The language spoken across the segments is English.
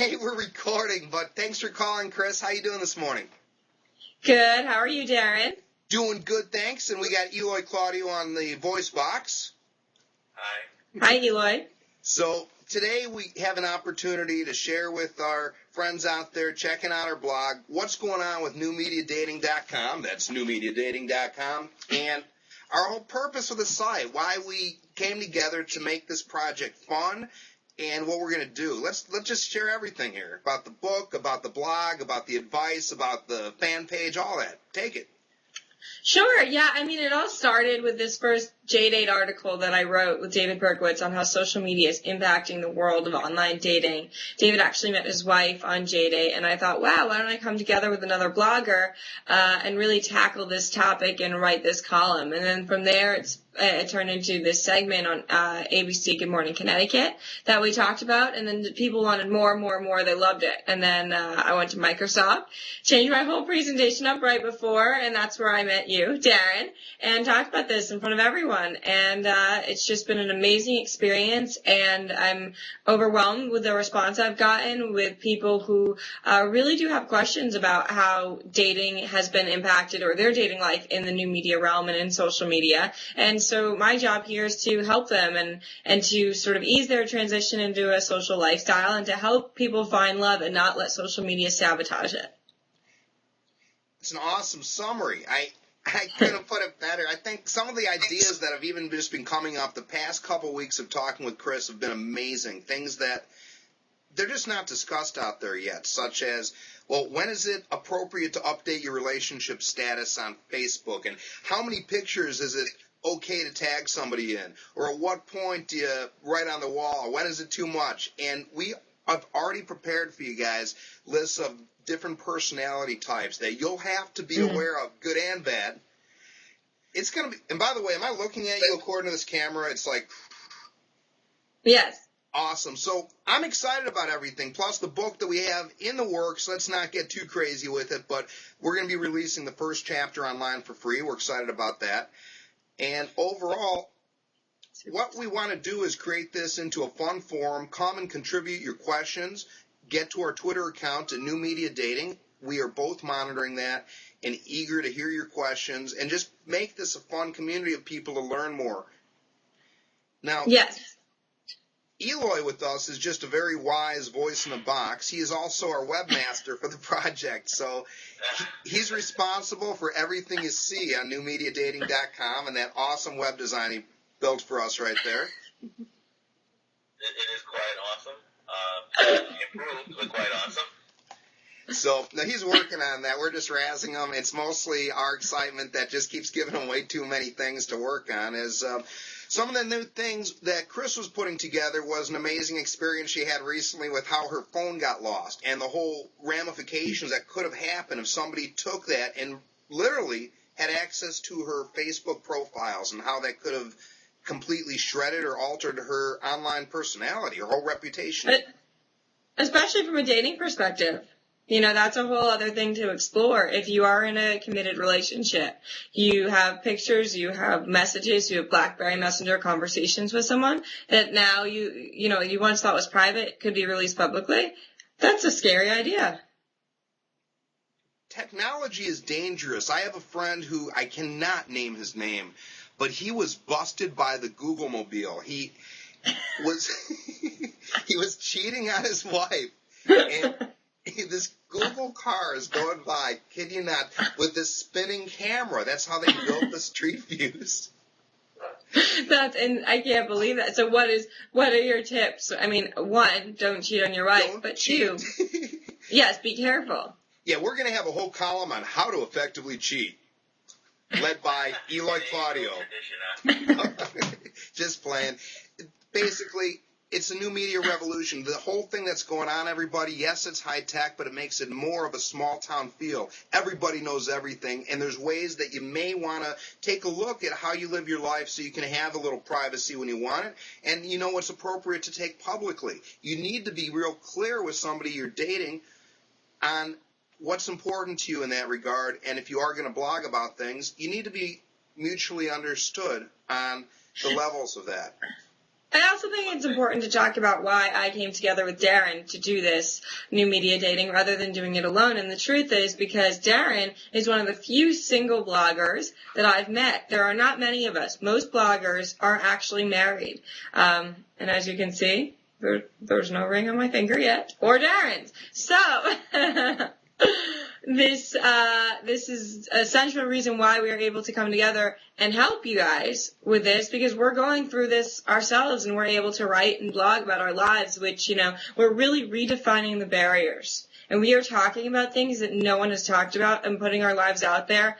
Hey, we're recording, but thanks for calling, Chris. How you doing this morning? Good. How are you, Darren? Doing good, thanks. And we got Eloy Claudio on the voice box. Hi. Hi, Eloy. So today we have an opportunity to share with our friends out there checking out our blog what's going on with newmediadating.com. That's newmediadating.com. And our whole purpose of the site, why we came together to make this project fun, and what we're going to do. Let's just share everything here about the book, about the blog, about the advice, about the fan page, all that. Take it. Sure. Yeah. I mean, it all started with this first J-Date article that I wrote with David Berkowitz on how social media is impacting the world of online dating. David actually met his wife on J-Date, and I thought, wow, why don't I come together with another blogger and really tackle this topic and write this column? And then from there, it turned into this segment on ABC Good Morning Connecticut that we talked about, and then people wanted more and more and more. They loved it. And then I went to Microsoft, changed my whole presentation up right before, and that's where I met you, Darren, and talked about this in front of everyone. And it's just been an amazing experience, and I'm overwhelmed with the response I've gotten with people who really do have questions about how dating has been impacted or their dating life in the new media realm and in social media. And so my job here is to help them and to sort of ease their transition into a social lifestyle and to help people find love and not let social media sabotage it. It's an awesome summary. I couldn't put it better. I think some of the ideas that have even just been coming up the past couple weeks of talking with Chris have been amazing. Things that they're just not discussed out there yet, such as, well, when is it appropriate to update your relationship status on Facebook? And how many pictures is it okay to tag somebody in? Or at what point do you write on the wall? When is it too much? And we have already prepared for you guys lists of different personality types that you'll have to be aware of, good and bad. It's going to be, and by the way, am I looking at you according to this camera? It's like, yes. Awesome. So I'm excited about everything, plus the book that we have in the works. Let's not get too crazy with it, but we're going to be releasing the first chapter online for free. We're excited about that. And overall, what we want to do is create this into a fun forum. Come and contribute your questions. Get to our Twitter account at New Media Dating. We are both monitoring that and eager to hear your questions and just make this a fun community of people to learn more. Now, yes. Eloy with us is just a very wise voice in the box. He is also our webmaster for the project, so he's responsible for everything you see on newmediadating.com and that awesome web design he built for us right there. It is quite awesome. Improved, but quite awesome. So now he's working on that. We're just razzing him. It's mostly our excitement that just keeps giving him way too many things to work on. Some of the new things that Chris was putting together was an amazing experience she had recently with how her phone got lost and the whole ramifications that could have happened if somebody took that and literally had access to her Facebook profiles and how that could have completely shredded or altered her online personality, her whole reputation. But especially from a dating perspective. You know, that's a whole other thing to explore. If you are in a committed relationship, you have pictures, you have messages, you have BlackBerry Messenger conversations with someone that now you once thought was private could be released publicly. That's a scary idea. Technology is dangerous. I have a friend who I cannot name his name, but he was busted by the Google Mobile. He was he was cheating on his wife, and this Google car is going by, kid you not, with this spinning camera. That's how they built the Street Views. And I can't believe that. So what are your tips? I mean, one, don't cheat on your wife, but two, yes, be careful. Yeah, we're going to have a whole column on how to effectively cheat, led by Eloy Claudio. Just playing. Basically, it's a new media revolution. The whole thing that's going on, everybody, yes, it's high tech, but it makes it more of a small town feel. Everybody knows everything, and there's ways that you may want to take a look at how you live your life so you can have a little privacy when you want it, and you know what's appropriate to take publicly. You need to be real clear with somebody you're dating on what's important to you in that regard, and if you are going to blog about things, you need to be mutually understood on the levels of that. I also think it's important to talk about why I came together with Darren to do this new media dating rather than doing it alone. And the truth is because Darren is one of the few single bloggers that I've met. There are not many of us. Most bloggers are actually married. And as you can see, there's no ring on my finger yet, or Darren's. So, this is a central reason why we are able to come together and help you guys with this, because we're going through this ourselves and we're able to write and blog about our lives, which, we're really redefining the barriers. And we are talking about things that no one has talked about and putting our lives out there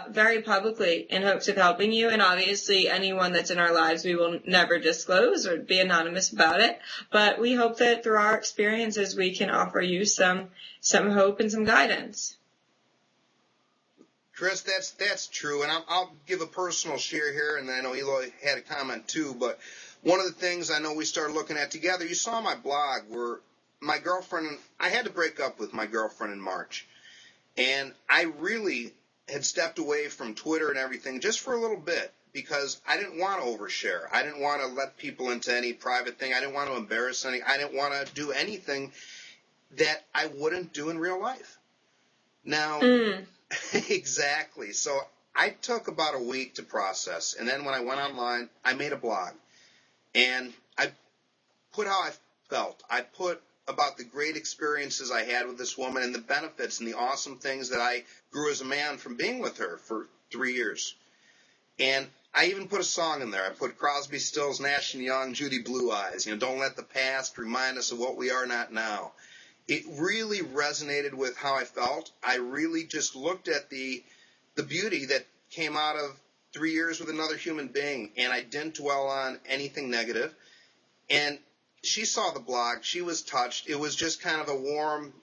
very publicly in hopes of helping you. And obviously anyone that's in our lives we will never disclose or be anonymous about it. But we hope that through our experiences we can offer you some hope and some guidance. Chris, that's true. And I'll give a personal share here, and I know Eloy had a comment too. But one of the things I know we started looking at together, you saw my blog where my girlfriend, I had to break up with my girlfriend in March. And I really had stepped away from Twitter and everything just for a little bit because I didn't want to overshare. I didn't want to let people into any private thing. I didn't want to embarrass any. I didn't want to do anything that I wouldn't do in real life. Now, exactly. So I took about a week to process. And then when I went online, I made a blog. And I put how I felt. I put about the great experiences I had with this woman and the benefits and the awesome things that I grew as a man from being with her for 3 years. And I even put a song in there. I put Crosby, Stills, Nash & Young, Judy Blue Eyes. Don't let the past remind us of what we are not now. It really resonated with how I felt. I really just looked at the beauty that came out of 3 years with another human being, and I didn't dwell on anything negative. And she saw the blog. She was touched. It was just kind of a warm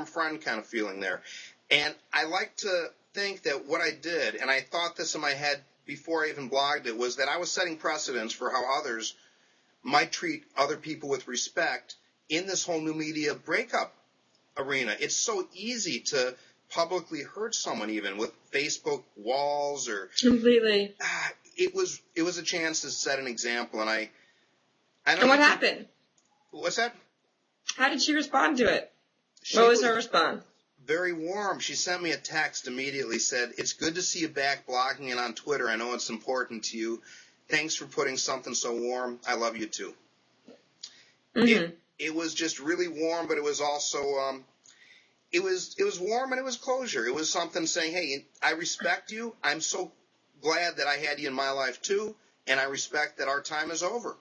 friend kind of feeling there. And I like to think that what I did, and I thought this in my head before I even blogged it, was that I was setting precedents for how others might treat other people with respect in this whole new media breakup arena. It's so easy to publicly hurt someone even with Facebook walls or completely. It was a chance to set an example, and I don't And what happened? What's that? How did she respond to it? What was her response? Very warm. She sent me a text immediately, said, "It's good to see you back blogging and on Twitter. I know it's important to you. Thanks for putting something so warm. I love you too." Mm-hmm. It was just really warm, but it was also it was warm and it was closure. It was something saying, "Hey, I respect you. I'm so glad that I had you in my life too, and I respect that our time is over."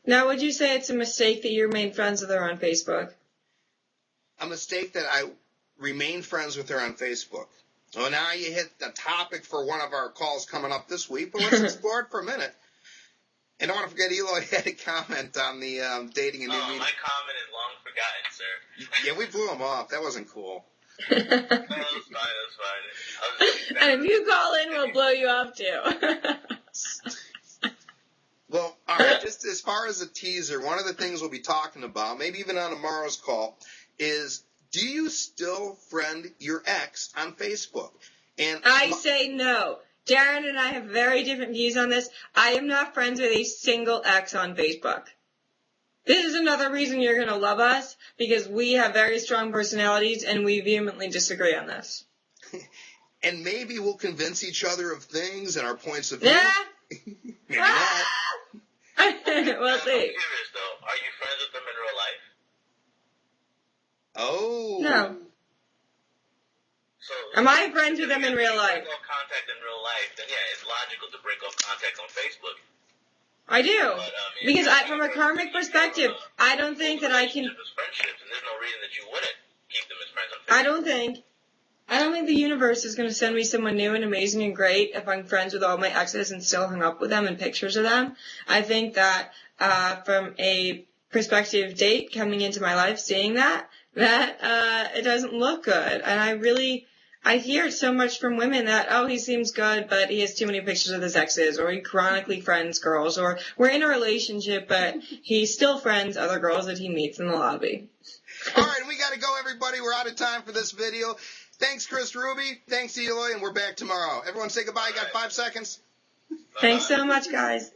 Now, would you say it's a mistake that you remained friends with her on Facebook? A mistake that I remained friends with her on Facebook. Well, now you hit the topic for one of our calls coming up this week, but let's explore it for a minute. And I don't want to forget, Eloy had a comment on the dating and new media. My comment is long forgotten, sir. Yeah, we blew him off. That wasn't cool. No, that's fine. And if you call in, we'll blow you off too. Well, all right, just as far as a teaser, one of the things we'll be talking about, maybe even on tomorrow's call, is do you still friend your ex on Facebook? And I say no. Darren and I have very different views on this. I am not friends with a single ex on Facebook. This is another reason you're going to love us, because we have very strong personalities and we vehemently disagree on this. And maybe we'll convince each other of things and our points of view. Yeah. Maybe not. We'll see. I'm curious, though. Are you friends with them in real life? Oh. No. So, Am I friends with them in real life? If you break off contact in real life, then yeah, it's logical to break off contact on Facebook. I do. But, Because from a karmic perspective, I don't think that I can... Friendships, and there's no reason that you wouldn't keep them as friends on Facebook. I don't think the universe is going to send me someone new and amazing and great if I'm friends with all my exes and still hung up with them and pictures of them. I think that from a prospective date coming into my life, seeing that it doesn't look good. And I hear so much from women that, oh, he seems good, but he has too many pictures of his exes, or he chronically friends girls, or we're in a relationship, but he still friends other girls that he meets in the lobby. All right, we got to go, everybody. We're out of time for this video. Thanks, Chris Ruby. Thanks, Eloy, and we're back tomorrow. Everyone say goodbye. You got 5 seconds. Thanks so much, guys.